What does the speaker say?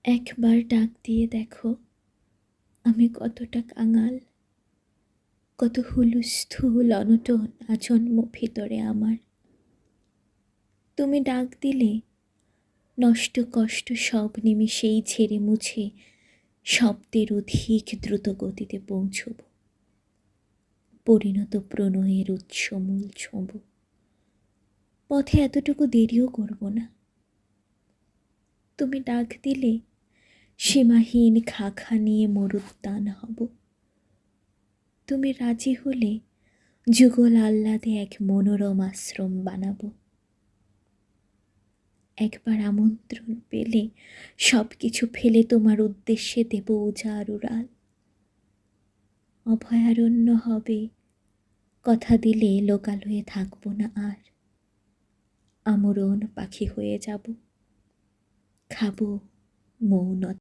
একবার ডাক দিয়ে দেখো আমি কতটা কাঙাল, কত হুলস্থুল অনটন আজন্ম ভিতরে আমার। তুমি ডাক দিলে নষ্ট কষ্ট সব নিমিষেই ঝেড়ে মুছে শব্দের অধিক দ্রুত গতিতে পৌঁছব, পরিণত প্রণয়ের উৎসমূল ছোঁব। পথে এতটুকু দেরিও করব না। তুমি ডাক দিলে সীমাহীন খাখা নিয়ে মরুদ্যান হব। তুমি রাজি হলে যুগল আহ্লাদে এক মনোরম আশ্রম বানাবো। একবার আমন্ত্রণ পেলে সব কিছু ফেলে তোমার উদ্দেশ্যে দেব উজাড় উড়াল। অভয়ারণ্য হবে, কথা দিলে লোকালয়ে থাকব না আর। আমরণ পাখি হয়ে যাব, খাবো মৌনতা।